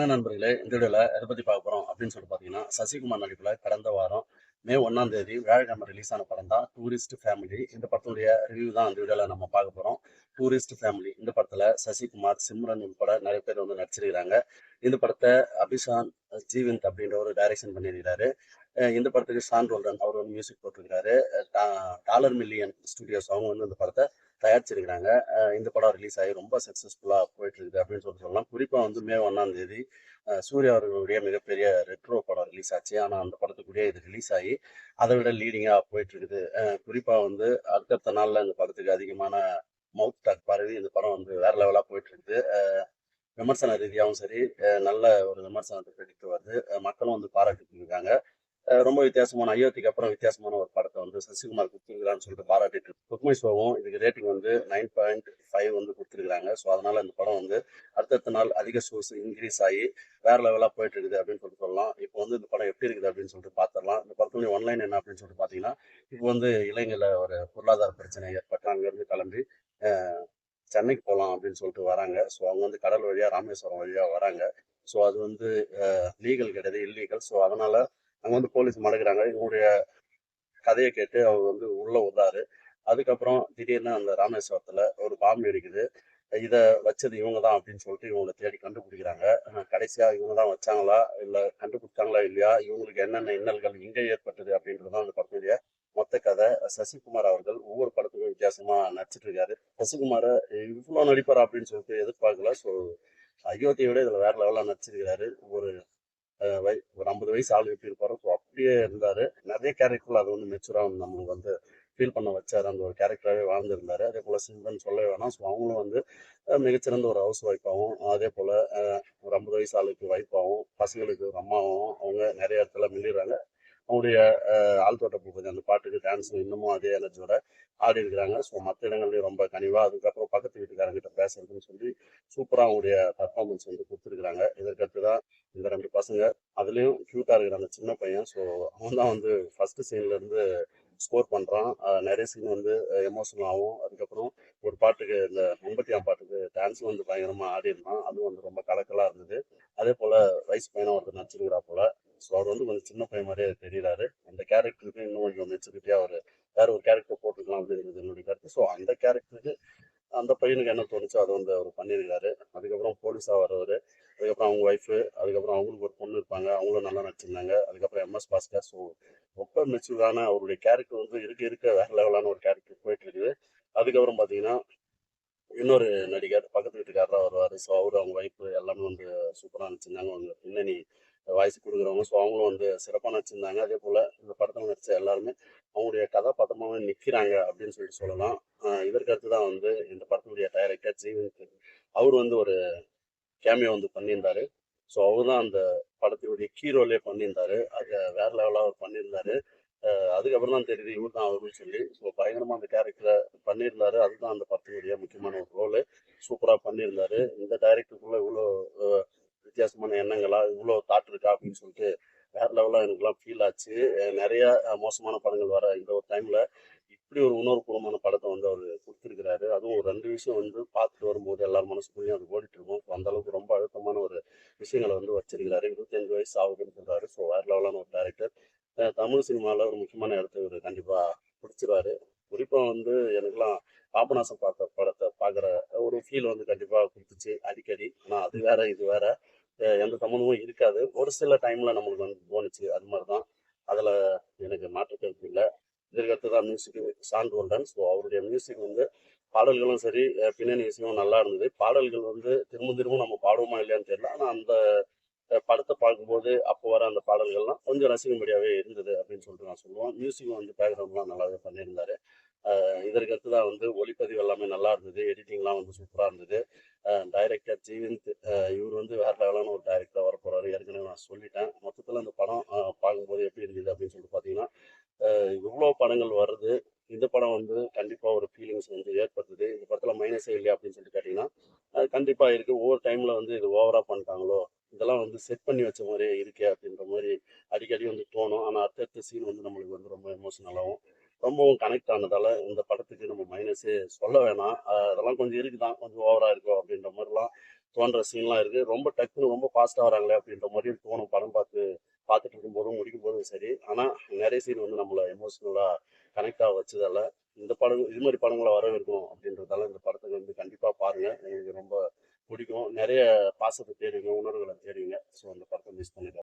நண்பர்களே, இந்த வீடியோல எத பத்தி பார்க்க போறோம் அப்படின்னு சொல்லிட்டு பார்த்தீங்கன்னா, சசிகுமார் நடிப்புல கடந்த வாரம் மே 1ஆம் தேதி வியாழக்கிழமை ரிலீஸ் ஆன படம் தான் டூரிஸ்ட் ஃபேமிலி. இந்த படத்துடைய ரிவ்யூ தான் இந்த வீடியோல நம்ம பார்க்க போறோம். டூரிஸ்ட் ஃபேமிலி இந்த படத்துல சசிகுமார், சிம்ரன் உட்பட நிறைய பேர் வந்து நடிச்சிருக்கிறாங்க. இந்த படத்தை அபிஷான் ஜீவந்த் அப்படின்ற ஒரு டைரக்ஷன் பண்ணியிருக்கிறாரு. இந்த படத்துக்கு ஷான் ரோல்டன் அவர் வந்து மியூசிக் போட்டிருக்கிறாரு. டாலர் மில்லியன் ஸ்டுடியோஸ் அவங்க வந்து இந்த படத்தை தயாரிச்சிருக்கிறாங்க. இந்த படம் ரிலீஸ் ஆகி ரொம்ப சக்ஸஸ்ஃபுல்லாக போயிட்டு இருக்குது அப்படின்னு சொல்லலாம். குறிப்பாக வந்து மே 1ஆம் தேதி சூர்யா அவர்களுடைய மிகப்பெரிய ரெட்ரோ படம் ரிலீஸ் ஆச்சு. ஆனால் அந்த படத்துக்குரிய இது ரிலீஸ் ஆகி அதை விட லீடிங்காக போயிட்டு இருக்குது. குறிப்பாக வந்து அடுத்தடுத்த நாளில் இந்த படத்துக்கு அதிகமான மவுத் டாக் பரவி இந்த படம் வந்து வேற லெவலாக போயிட்டு இருக்குது. விமர்சன ரீதியாகவும் சரி, நல்ல ஒரு விமர்சனத்தை பெற்றுட்டு வருது. மக்களும் வந்து பாராட்டிட்டு இருக்காங்க. ரொம்ப வித்தியாசமான அயோத்திக்கு அப்புறம் வித்தியாசமான ஒரு படத்தை வந்து சசிகுமார் கொடுத்துருக்கான்னு சொல்லிட்டு பாராட்டிட்டு புக்மை ஷோவும் இதுக்கு ரேட்டிங் வந்து 9.5 வந்து கொடுத்துருக்காங்க. ஸோ அதனால இந்த படம் வந்து அடுத்தடுத்த நாள் அதிக ஷோஸ் இன்க்ரீஸ் ஆகி வேற லெவலாக போயிட்டு இருக்குது அப்படின்னு சொல்லிட்டு சொல்லலாம். இப்போ வந்து இந்த படம் எப்படி இருக்குது அப்படின்னு சொல்லிட்டு பார்த்துடலாம். இந்த படத்துடைய ஒன்லைன் என்ன அப்படின்னு சொல்லிட்டு பார்த்தீங்கன்னா, இப்போ வந்து இலங்கையில் ஒரு பொருளாதார பிரச்சனை ஏற்பட்டு அங்கேருந்து கிளம்பி சென்னைக்கு போகலாம் அப்படின்னு சொல்லிட்டு வராங்க. ஸோ அவங்க வந்து கடல் வழியாக ராமேஸ்வரம் வழியாக வராங்க. ஸோ அது வந்து லீகல் கிடையாது, இல்லீகல். ஸோ அதனால அங்கே வந்து போலீஸ் மடக்குறாங்க. இவங்களுடைய கதையை கேட்டு அவர் வந்து உள்ள விடுறாரு. அதுக்கப்புறம் திடீர்னு அந்த ராமேஸ்வரத்துல ஒரு பாம்பு வெடிக்குது. இதை வச்சது இவங்க தான் அப்படின்னு சொல்லிட்டு இவங்களை தேடி கண்டுபிடிக்கிறாங்க. கடைசியா இவங்க தான் வச்சாங்களா இல்ல கண்டுபிடிச்சாங்களா இல்லையா, இவங்களுக்கு என்னென்ன இன்னல்கள் இங்கே ஏற்பட்டது அப்படின்றதான் அந்த படத்துடைய மொத்த கதை. சசிகுமார் அவர்கள் ஒவ்வொரு படத்துக்கும் வித்தியாசமா நடிச்சிட்டு இருக்காரு. சசிகுமாரை இவ்வளவு நடிப்பார் அப்படின்னு சொல்லிட்டு எதிர்பார்க்கல. ஸோ அயோத்தியை விட இதுல வேற லெவலா நடிச்சிருக்கிறாரு. ஒரு ஒரு 50 வயசு ஆளு எப்படி இருப்பாரோ ஸோ அப்படியே இருந்தாரு. நிறைய கேரக்டர்ல அது வந்து மெச்சூரா நம்மளுக்கு வந்து ஃபீல் பண்ண வச்சாரு. அந்த ஒரு கேரக்டராகவே வாழ்ந்திருந்தாரு. அதே போல சிம்ரன் சொல்லவே வேணாம். ஸோ அவங்களும் வந்து மிகச்சிறந்த ஒரு ஹவுஸ் ஒய்ஃபாகவும், அதே போல ஒரு 50 வயசு ஆளுக்கு ஒய்ஃபாகவும், பசங்களுக்கு ஒரு அம்மாவும் அவங்க நிறைய இடத்துல மிளிர்றாங்க. அவங்களுடைய ஆழ்தோட்ட பூபதி அந்த பாட்டுக்கு டான்ஸ் இன்னமும் அதே எனர்ஜியோட ஆடி இருக்கிறாங்க. ஸோ மற்ற இடங்கள்லையும் ரொம்ப கனிவா, அதுக்கப்புறம் பக்கத்து வீட்டுக்காரங்கிட்ட பேசுறதுன்னு சொல்லி சூப்பராக அவங்களுடைய பர்ஃபார்மன்ஸ் வந்து கொடுத்துருக்குறாங்க. இதற்கடுத்து தான் இந்த 2 பசங்க, அதுலேயும் க்யூட்டாக இருக்கிற அந்த சின்ன பையன். ஸோ அவன் தான் வந்து ஃபர்ஸ்ட் சீன்லேருந்து ஸ்கோர் பண்ணுறான். நிறைய சீன் வந்து எமோஷனலாகவும், அதுக்கப்புறம் ஒரு பாட்டுக்கு இந்த 80ஆம் பாட்டுக்கு டான்ஸும் வந்து பயங்கரமாக ஆடி இருந்தான். அதுவும் வந்து ரொம்ப கலக்கலாக இருந்தது. அதே போல் வயசு பையனும் ஒருத்தர் நடிச்சிருக்கிறா போல. ஸோ அவர் வந்து கொஞ்சம் சின்ன பையன் மாதிரியே தெரியுறாரு. அந்த கேரக்டருக்கு இன்னும் கொஞ்சம் மெச்சூரிட்டியாக அவர் வேற ஒரு கேரக்டர் போட்டுக்கலாம் அப்படிங்கிறது என்னுடைய கருத்து. ஸோ அந்த கேரக்டருக்கு அந்த பையனுக்கு என்ன தோணுச்சோ அதை வந்து அவர் பண்ணியிருக்காரு. அதுக்கப்புறம் போலீஸாக வர்றவர், அதுக்கப்புறம் அவங்க ஒய்ஃபு, அதுக்கப்புறம் அவங்களுக்கு ஒரு பொண்ணு இருப்பாங்க, அவங்களும் நல்லா நடிச்சிருந்தாங்க. அதுக்கப்புறம் எம்எஸ் பாஸ்கர். ஸோ ரொம்ப மெச்சூரான அவருடைய கேரக்டர் வந்து இருக்க இருக்க வேற லெவலான ஒரு கேரக்டர் போயிட்டு இருக்குது. அதுக்கப்புறம் பார்த்தீங்கன்னா இன்னொரு நடிகர் பக்கத்து வீட்டுக்காரராக வருவார். ஸோ அவரு அவங்க ஒய்ஃபு எல்லாமே வந்து சூப்பராக நடிச்சிருந்தாங்க. அவங்க பின்னணி வாய்ஸ் கொடுக்குறவங்க. ஸோ அவங்களும் வந்து சிறப்பாக நடிச்சிருந்தாங்க. அதே போல் இந்த படத்தில் நடித்த எல்லாருமே அவங்களுடைய கதாபாத்திரமாகவே நிற்கிறாங்க அப்படின்னு சொல்லிட்டு சொல்லலாம். இதற்கு அடுத்து தான் வந்து இந்த படத்துடைய டைரக்டர் ஜீவன் அவர் வந்து ஒரு கேமியோ வந்து பண்ணியிருந்தாரு. ஸோ அவர் தான் அந்த படத்தினுடைய கீ ரோலே பண்ணியிருந்தாரு. அதை வேற லெவலாக அவர் பண்ணியிருந்தாரு. அதுக்கப்புறம் தான் தெரியுது இவர் தான் அவருன்னு சொல்லி. ஸோ பயங்கரமாக அந்த கேரக்டரை பண்ணியிருந்தாரு. அதுதான் அந்த படத்தினுடைய முக்கியமான ஒரு ரோலு. சூப்பராக பண்ணியிருந்தாரு. இந்த டைரக்டருக்குள்ள இவ்வளோ வித்தியாசமான எண்ணங்களா, இவ்வளோ தாட் இருக்கா அப்படின்னு சொல்லிட்டு வேற லெவலாக எனக்குலாம் ஃபீல் ஆச்சு. நிறைய மோசமான படங்கள் வர இந்த ஒரு டைமில் இப்படி ஒரு உணர்வுபூர்வமான படத்தை வந்து அவர் கொடுத்துருக்கிறாரு. அதுவும் ஒரு 2 விஷயம் வந்து பார்த்துட்டு வரும்போது எல்லார் மனசுக்குள்ளேயும் அது ஓடிட்டு இருக்கும். ஸோ அந்த அளவுக்கு ரொம்ப அழுத்தமான ஒரு விஷயங்களை வந்து வச்சிருக்கிறாரு. 25 வயசு ஆகுதுன்னு சொல்றாரு. ஸோ வேற லெவலான ஒரு டைரக்டர். தமிழ் சினிமாவில் ஒரு முக்கியமான இடத்த இவர் கண்டிப்பாக பிடிச்சிருவாரு. குறிப்பாக வந்து எனக்குலாம் பாபநாசம் பார்த்த படத்தை பார்க்குற ஒரு ஃபீல் வந்து கண்டிப்பாக கொடுத்துச்சு அடிக்கடி. ஆனால் அது வேற இது வேற, எந்த சம்மந்தமும் இருக்காது. ஒரு சில டைமில் நம்மளுக்கு வந்து தோணுச்சு. அது மாதிரி தான். அதில் எனக்கு மாற்று கருத்து இல்லை. இதற்கடுத்து தான் மியூசிக் ஷான் ரோல்டன். ஸோ அவருடைய மியூசிக் வந்து பாடல்களும் சரி, பின்னணி இசையும் நல்லா இருந்தது. பாடல்கள் வந்து திரும்ப திரும்ப நம்ம பாடுவோமா இல்லையான்னு தெரியல. ஆனால் அந்த படத்தை பார்க்கும்போது அப்போ வர அந்த பாடல்கள்லாம் கொஞ்சம் ரசிக்கும்படியாகவே இருந்தது அப்படின்னு சொல்லிட்டு நான் சொல்லுவேன். மியூசிக்கும் வந்து பேக்ரவுண்ட்லாம் நல்லாவே பண்ணியிருந்தாரு. இதற்கு அடுத்து தான் வந்து ஒளிப்பதிவு எல்லாமே நல்லா இருந்தது. எடிட்டிங்லாம் வந்து சூப்பராக இருந்தது. டைரக்டர் ஜீவந்த், இவர் வந்து வேற லெவலான ஒரு டைரக்டராக வரப்போறாரு. ஏற்கனவே நான் சொல்லிட்டேன். மொத்தத்தில் அந்த படம் பார்க்கும்போது எப்படி இருந்தது அப்படின்னு சொல்லிட்டு பார்த்தீங்கன்னா, இவ்வளோ படங்கள் வருது. இந்த படம் வந்து கண்டிப்பாக ஒரு ஃபீலிங்ஸ் வந்து ஏற்படுத்துது. இந்த படத்தில் மைனஸே இல்லையா அப்படின்னு சொல்லிட்டு கேட்டிங்கன்னா, அது கண்டிப்பாக இருக்குது. ஒவ்வொரு டைமில் வந்து இது ஓவராக பண்ணிட்டாங்களோ, இதெல்லாம் வந்து செட் பண்ணி வச்ச மாதிரியே இருக்கே அப்படின்ற மாதிரி அடிக்கடி வந்து தோணும். ஆனால் அடுத்தடுத்த சீன் வந்து நம்மளுக்கு வந்து ரொம்ப எமோஷனலாகவும் ரொம்பவும் கனெக்ட் ஆனதால இந்த படத்துக்கு நம்ம மைனஸே சொல்ல வேணாம். அதெல்லாம் கொஞ்சம் இருக்குதான், கொஞ்சம் ஓவராக இருக்கும் அப்படின்ற மாதிரிலாம் தோன்ற சீன்லாம் இருக்குது. ரொம்ப டக்குன்னு ரொம்ப ஃபாஸ்ட்டாக வராங்களே அப்படின்ற மாதிரியும் தோணும் படம் பார்த்துட்டு இருக்கும்போதும் முடிக்கும் போதும் சரி. ஆனால் நிறைய சீன் வந்து நம்மளை எமோஷ்னலாக கனெக்ட் ஆக வச்சதால இந்த படம் இது மாதிரி படங்களை வரவேற்கணும் அப்படின்றதால இந்த படத்தை வந்து கண்டிப்பாக பாருங்கள். எனக்கு ரொம்ப பிடிக்கும். நிறைய பாசத்தை தேடுவீங்க, உணர்வுகளை தேடுவீங்க. ஸோ அந்த படத்தை மிஸ் பண்ணிடுங்க.